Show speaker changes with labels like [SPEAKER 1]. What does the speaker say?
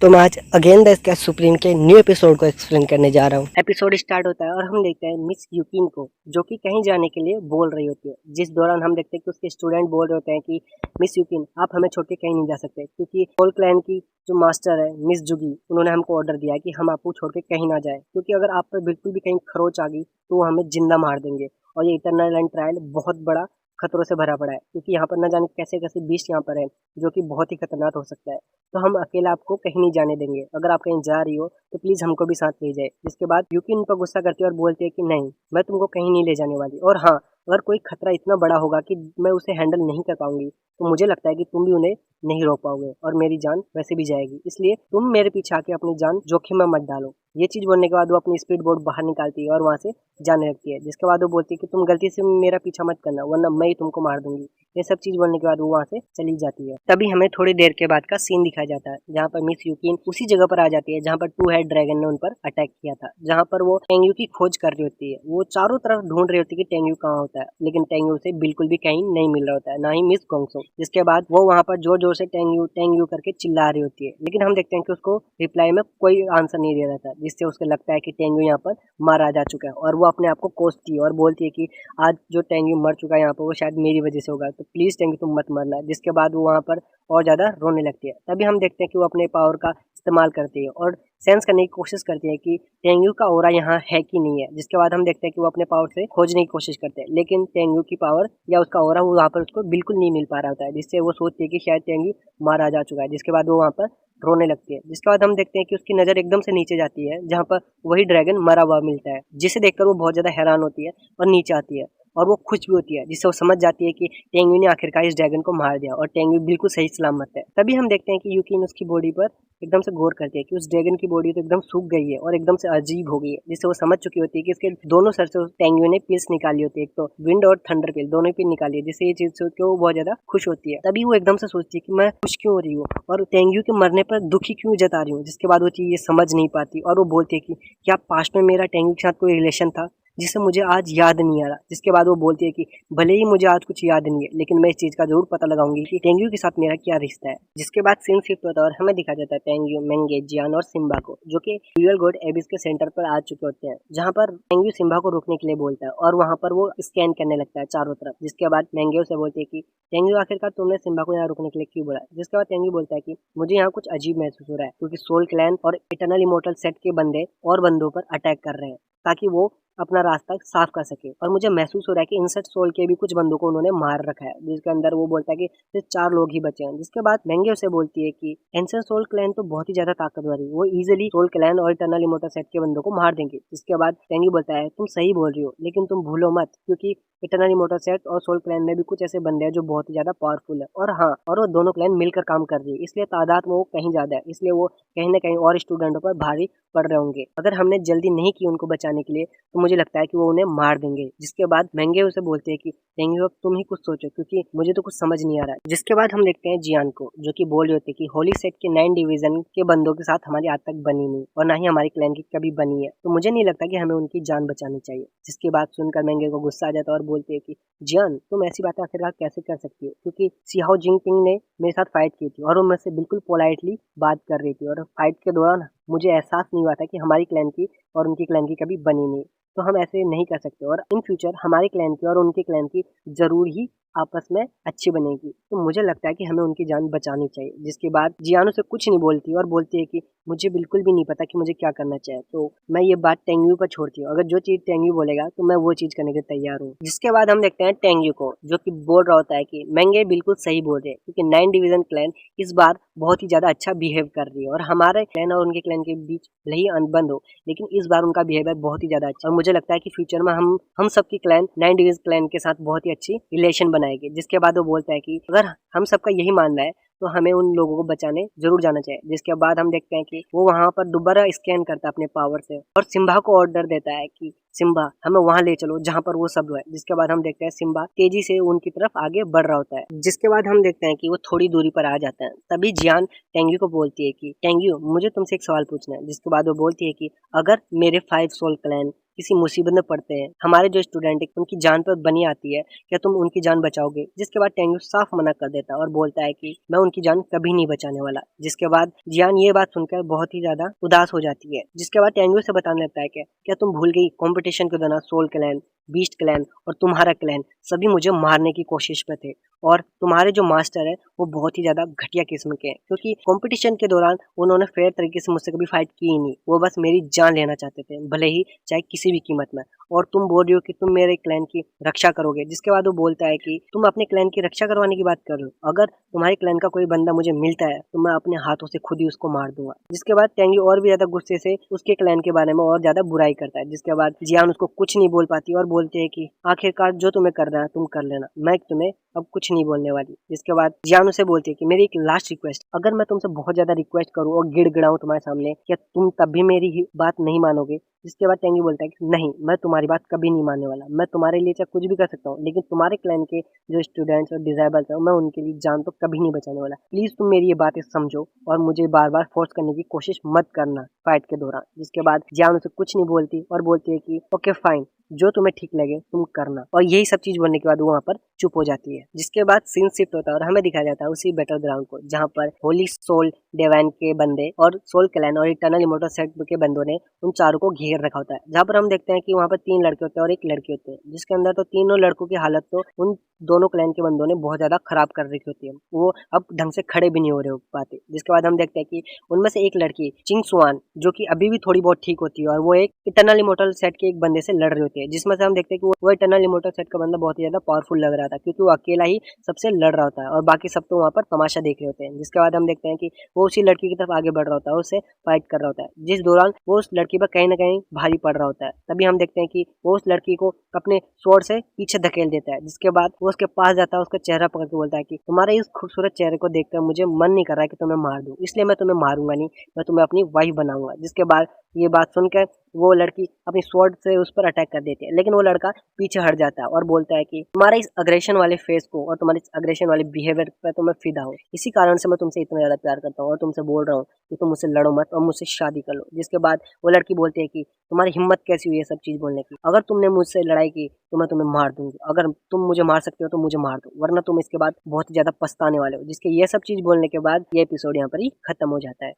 [SPEAKER 1] तो मैं आज अगेन द स्केच सुप्रीम के न्यू एपिसोड को एक्सप्लेन करने जा रहा हूँ। एपिसोड स्टार्ट होता है और हम देखते हैं मिस यूकिन को, जो कि कहीं जाने के लिए बोल रही होती है। जिस दौरान हम देखते हैं कि उसके स्टूडेंट बोल रहे होते हैं कि मिस यूकिन आप हमें छोड़ के कहीं नहीं जा सकते, क्योंकि होल क्लैन की जो मास्टर है मिस जुगी, उन्होंने हमको ऑर्डर दिया है कि हम आपको छोड़ के कहीं ना जाए, क्योंकि अगर आप पर बिल्कुल भी कहीं खरोच आ गई तो वो हमें जिंदा मार देंगे। और ये इटरनल एंड ट्रायल बहुत बड़ा खतरों से भरा पड़ा है, क्योंकि यहाँ पर न जाने कैसे कैसे बीस्ट यहाँ पर है, जो कि बहुत ही खतरनाक हो सकता है। तो हम अकेला आपको कहीं नहीं जाने देंगे। अगर आप कहीं जा रही हो तो प्लीज हमको भी साथ ले जाए। जिसके बाद यूकी उन पर गुस्सा करती है और बोलती है कि नहीं, मैं तुमको कहीं नहीं ले जाने वाली। और हाँ, अगर कोई खतरा इतना बड़ा होगा कि मैं उसे हैंडल नहीं कर पाऊंगी, तो मुझे लगता है कि तुम भी उन्हें नहीं रोक पाओगे और मेरी जान वैसे भी जाएगी। इसलिए तुम मेरे पीछे आके अपनी जान जोखिम में मत डालो। ये चीज बोलने के बाद वो अपनी स्पीड बोट बाहर निकालती है और वहां से जाने लगती है। जिसके बाद वो बोलती है कि तुम गलती से मेरा पीछा मत करना, वरना मैं ही तुमको मार दूंगी। ये सब चीज बोलने के बाद वो वहां से चली जाती है। तभी हमें थोड़ी देर के बाद का सीन दिखाया जाता है, जहाँ पर मिस यूकिन उसी जगह पर आ जाती है जहाँ पर टू हेड ड्रैगन ने उन पर अटैक किया था, जहाँ पर वो टेंग्यू की खोज कर रही होती है। वो चारों तरफ ढूंढ रही होती है कि टेंग्यू कहाँ होता है, लेकिन टेंग्यू से बिल्कुल भी कहीं नहीं मिल रहा होता है, ना ही मिस गोंगसो। जिसके बाद वो वहाँ पर जोर जोर से टेंग्यू टेंग्यू करके चिल्ला रही होती है, लेकिन हम देखते हैं कि उसको रिप्लाई में कोई आंसर नहीं दे रहा था, जिससे उसको लगता है कि टेंग्यू यहाँ पर मारा जा चुका है। और वो अपने आप को कोसती है और बोलती है कि आज जो टेंग्यू मर चुका है यहाँ पर, वो शायद मेरी वजह से होगा, तो प्लीज टेंग्यू तुम मत मरना। जिसके बाद वो वहाँ पर और ज्यादा रोने लगती है। तभी हम देखते हैं कि वो अपने पावर का इस्तेमाल करती है और सेंस करने की कोशिश करती है कि टेंग्यू का ओरा यहाँ है कि नहीं है। जिसके बाद हम देखते हैं कि वो अपने पावर से खोजने की कोशिश करते हैं, लेकिन टेंग्यू की पावर या उसका ओरा वो वहाँ पर उसको बिल्कुल नहीं मिल पा रहा होता है, जिससे वो सोचती है कि शायद टेंग्यू मारा जा चुका है। जिसके बाद वो वहाँ पर रोने लगती है। जिसके बाद हम देखते हैं कि उसकी नज़र एकदम से नीचे जाती है, जहाँ पर वही ड्रैगन मरा हुआ मिलता है, जिसे देखकर वो बहुत ज़्यादा हैरान होती है और नीचे आती है। और वो खुश भी होती है, जिससे वो समझ जाती है कि टेंग्यू ने आखिरकार इस ड्रैगन को मार दिया और टेंग्यू बिल्कुल सही सलामत है। तभी हम देखते हैं कि यूकिन उसकी बॉडी पर एकदम से गौर करती है कि उस ड्रैगन की बॉडी तो एकदम सूख गई है और एकदम से अजीब हो गई है, जिससे वो समझ चुकी होती है कि इसके दोनों सर से उस टेंग्यू ने पिल्स निकाली होती है, एक तो विंड और थंडर पिल, दोनों पिल निकाली है, जिससे ये चीज सोच के वो बहुत ज्यादा खुश होती है। तभी वो एकदम से सोचती है कि मैं खुश क्यों हो रही हूँ और टेंग्यू के मरने पर दुखी क्यों जता रही हूँ। जिसके बाद वो चीज ये समझ नहीं पाती और वो बोलती है कि क्या पास्ट में मेरा टेंग्यू के साथ कोई रिलेशन था जिसे मुझे आज याद नहीं आ रहा। जिसके बाद वो बोलती है कि भले ही मुझे आज कुछ याद नहीं है, लेकिन मैं इस चीज का जरूर पता लगाऊंगी कि टेंग्यू के साथ मेरा क्या रिश्ता है। जिसके बाद सीन शिफ्ट होता है और हमें दिखा जाता है टेंग्यू, मेंगे, जियान और सिम्बा को, जो कि रियल गॉड एबिस के सेंटर पर आ चुके होते हैं, जहाँ पर टेंग्यू सिम्बा को रोकने के लिए बोलता है और वहाँ पर वो स्कैन करने लगता है चारों तरफ। जिसके बाद मेंगे उसे बोलती है कि टेंग्यू आखिरकार तुमने सिम्बा को यहाँ रुकने के लिए क्यों बोला। जिसके बाद टेंग्यू बोलता है कि मुझे यहाँ कुछ अजीब महसूस हो रहा है, क्योंकि सोल क्लैन और इटर्नल इमोर्टल सेट के बंदे और बंदों पर अटैक कर रहे हैं, ताकि वो अपना रास्ता साफ कर सके। और मुझे महसूस हो रहा है कि इंसेट सोल के भी कुछ बंदों को उन्होंने मार रखा है, जिसके अंदर वो बोलता है कि सिर्फ 4 लोग ही बचे हैं। जिसके बाद मेंगे उसे बोलती है कि एंसेंट सोल क्लैन तो बहुत ही ज्यादा ताकतवर है, वो इजीली सोल क्लैन और इटर्नल इमोर्टल सेट के बंदों को मार देंगे। जिसके बाद टेंगी बोलता है तुम सही बोल रही हो, लेकिन तुम भूलो मत, क्योंकि इटर्नल इमोर्टल सेट और सोल क्लैन में भी कुछ ऐसे बंदे हैं जो बहुत ही ज्यादा पावरफुल है। और हाँ, और वो दोनों क्लैन मिलकर काम कर रही है, इसलिए तादाद में वो कहीं ज्यादा है, इसलिए वो कहीं ना कहीं और स्टूडेंटों पर भारी पड़ रहे होंगे। अगर हमने जल्दी नहीं की उनको बचाने के लिए, तो मुझे लगता है कि वो उन्हें मार देंगे। जिसके बाद महंगे उसे बोलते हैं कि टेंग्यू अब तुम ही कुछ सोचो, क्योंकि मुझे तो कुछ समझ नहीं आ रहा है। जिसके बाद हम देखते हैं जियान को, जो कि बोल रहे होते हैं कि होली सेट के 9 डिवीजन के बंदों के साथ हमारी आज तक बनी नहीं और ना ही हमारी क्लैन की कभी बनी है, तो मुझे नहीं लगता कि हमें उनकी जान बचानी चाहिए। जिसकी बात सुनकर महंगे को गुस्सा आ जाता है और बोलते हैं कि जियान तुम ऐसी बातें आखिरकार कैसे कर सकती हो, क्योंकि सियाओ जिंगपिंग ने मेरे साथ फाइट की थी और वो मुझसे बिल्कुल पोलाइटली बात कर रही थी, और फाइट के दौरान मुझे एहसास नहीं हुआ था कि हमारी क्लैन की और उनकी क्लैन की कभी बनी नहीं। तो हम ऐसे नहीं कर सकते, और इन फ्यूचर हमारे क्लैन की और उनके क्लैन की जरूर ही आपस में अच्छी बनेगी। तो मुझे लगता है कि हमें उनकी जान बचानी चाहिए। जिसके बाद जियानो से कुछ नहीं बोलती और बोलती है कि मुझे बिल्कुल भी नहीं पता कि मुझे क्या करना चाहिए, तो मैं ये बात टेंग्यू पर छोड़ती हूँ। अगर जो चीज टेंग्यू बोलेगा तो मैं वो चीज करने के तैयार हूँ। जिसके बाद हम देखते हैं टेंग्यू को, जो कि बोल रहा होता है कि महंगे बिल्कुल सही बोल रहे हैं, क्योंकि 9 डिवीजन क्लैन इस बार बहुत ही ज्यादा अच्छा बिहेव कर रही है, और हमारे क्लैन और उनके क्लैन के बीच भले ही अनबन हो, लेकिन इस बार उनका बिहेवियर बहुत ही ज्यादा अच्छा, और मुझे लगता है कि फ्यूचर में हम सबकी क्लैन 9 डिवीजन क्लैन के साथ बहुत ही अच्छी रिलेशन बनाएगी। जिसके बाद वो बोलता है कि अगर हम सबका यही मानना है तो हमें उन लोगों को बचाने जरूर जाना चाहिए। जिसके बाद हम देखते हैं कि वो वहां पर दोबारा स्कैन करता है अपने पावर से और सिम्बा को ऑर्डर देता है कि सिम्बा हमें वहाँ ले चलो जहाँ पर वो सब है। जिसके बाद हम देखते हैं सिम्बा तेजी से उनकी तरफ आगे बढ़ रहा होता है। जिसके बाद हम देखते हैं कि वो थोड़ी दूरी पर आ जाते हैं। तभी जियान टेंग्यू को बोलती है कि टेंग्यू मुझे तुमसे एक सवाल पूछना है। जिसके बाद वो बोलती है कि अगर मेरे 5 सोल क्लैन किसी मुसीबत में पड़ते हैं, हमारे जो स्टूडेंट है उनकी जान पर बनी आती है, क्या तुम उनकी जान बचाओगे? जिसके बाद टेंग्यू साफ मना कर देता है और बोलता है कि मैं उनकी जान कभी नहीं बचाने वाला। जिसके बाद जियान ये बात सुनकर बहुत ही ज्यादा उदास हो जाती है। जिसके बाद टेंग्यू से बताने लगता है कि क्या तुम भूल गई कंपटीशन के दौरान सोल क्लैन, बीस्ट क्लैन और तुम्हारा क्लैन सभी मुझे मारने की कोशिश पे थे, और तुम्हारे जो मास्टर है वो बहुत ही ज्यादा घटिया किस्म के हैं, क्योंकि कंपटीशन के दौरान उन्होंने फेयर तरीके से मुझसे कभी फाइट की ही नहीं, वो बस मेरी जान लेना चाहते थे, भले ही चाहे किसी भी कीमत में। और तुम बोल रही हो कि तुम मेरे क्लैन की रक्षा करोगे। जिसके बाद वो बोलता है कि तुम अपने क्लैन की रक्षा करवाने की बात कर रहे हो, अगर तुम्हारे क्लैन का कोई बंदा मुझे मिलता है तो मैं अपने हाथों से खुद ही उसको मार दूंगा। जिसके बाद टेंगी और भी ज्यादा गुस्से से उसके क्लैन के बारे में और ज्यादा बुराई करता है। जिसके बाद जियान उसको कुछ नहीं बोल पाती और बोलते हैं कि आखिरकार जो तुम्हें करना है तुम कर लेना, मैं तुम्हें अब कुछ नहीं बोलने वाली। जिसके बाद जियान उसे बोलती है कि मेरी एक लास्ट रिक्वेस्ट, अगर मैं तुमसे बहुत ज्यादा रिक्वेस्ट करूँ और गिड़गिड़ाऊं तुम्हारे सामने, क्या तुम तब भी मेरी ही बात नहीं मानोगे? जिसके बाद टेंगी बोलता है कि नहीं, मैं तुम्हारी बात कभी नहीं मानने वाला, मैं तुम्हारे लिए चाहे कुछ भी कर सकता हूँ, लेकिन तुम्हारे क्लैन के जो स्टूडेंट्स और डिसेबल्स हैं मैं उनके लिए जान तो कभी नहीं बचाने वाला। प्लीज तुम मेरी ये बातें समझो और मुझे बार बार फोर्स करने की कोशिश मत करना फाइट के दौरान। जिसके बाद जियान उसे कुछ नहीं बोलती और बोलती है कि ओके फाइन, जो तुम्हें ठीक लगे तुम करना, और यही सब चीज बोलने के बाद वो वहाँ पर चुप हो जाती है। जिसके बाद सीन शिफ्ट होता है और हमें दिखाया जाता है उसी बैटल ग्राउंड को, जहाँ पर होली सोल डिवाइन के बंदे और सोल क्लैन और इटर्नल इमोर्टल सेट के बंदों ने उन चारों को घेर रखा होता है। जहाँ पर हम देखते हैं कि वहाँ पर 3 लड़के होते हैं और एक लड़की होते हैं, जिसके अंदर तो तीनों लड़कों की हालत तो उन दोनों क्लैन के बंदों ने बहुत ज्यादा खराब कर रखी होती है, वो अब ढंग से खड़े भी नहीं हो रहे हो पाते। जिसके बाद हम देखते हैं कि उनमें से एक लड़की चिंग सुआन, जो कि अभी भी थोड़ी बहुत ठीक होती है, और वो एक इटर्नल इमोर्टल सेट के एक बंदे से लड़ रही होती है, जिसमें से हम देखते हैं कि वो इटर्नल इमोर्टल सेट का बंदा बहुत ही ज्यादा पावरफुल लग रहा था, क्योंकि वो अकेला ही सबसे लड़ रहा होता है और बाकी सब तो वहाँ पर तमाशा देख रहे होते हैं। जिसके बाद हम देखते हैं कि वो उसी लड़की की तरफ आगे बढ़ रहा होता है, उससे फाइट कर रहा होता है, जिस दौरान वो उस लड़की पर कहीं ना कहीं भारी पड़ रहा होता है। तभी हम देखते हैं कि वो उस लड़की को अपने स्वord से पीछे धकेल देता है। जिसके बाद वो उसके पास जाता है, उसका चेहरा पकड़ के बोलता है कि तुम्हारे इस खूबसूरत चेहरे को देखकर मुझे मन नहीं कर रहा है कि तुम्हें मार दूं, इसलिए मैं तुम्हें मारूंगा नहीं, मैं तुम्हें अपनी वाइफ बनाऊंगा। जिसके बाद ये बात सुनकर वो लड़की अपनी स्वॉर्ड से उस पर अटैक कर देती है, लेकिन वो लड़का पीछे हट जाता है और बोलता है कि तुम्हारे इस अग्रेशन वाले फेस को और तुम्हारे इस अग्रेशन वाले बिहेवियर पर तो मैं फिदा हूँ, इसी कारण से मैं तुमसे इतना ज्यादा प्यार करता हूँ और तुमसे बोल रहा हूँ कि तुम मुझसे लड़ो मत और मुझसे शादी कर लो। जिसके बाद वो लड़की बोलती है कि तुम्हारी हिम्मत कैसी हुई है सब चीज बोलने की, अगर तुमने मुझसे लड़ाई की तो मैं तुम्हें मार दूंगी, अगर तुम मुझे मार सकते हो तो मुझे मार दो, वरना तुम इसके बाद बहुत ही ज्यादा पछताने वाले हो। जिसके ये सब चीज बोलने के बाद ये एपिसोड यहाँ पर ही खत्म हो जाता है।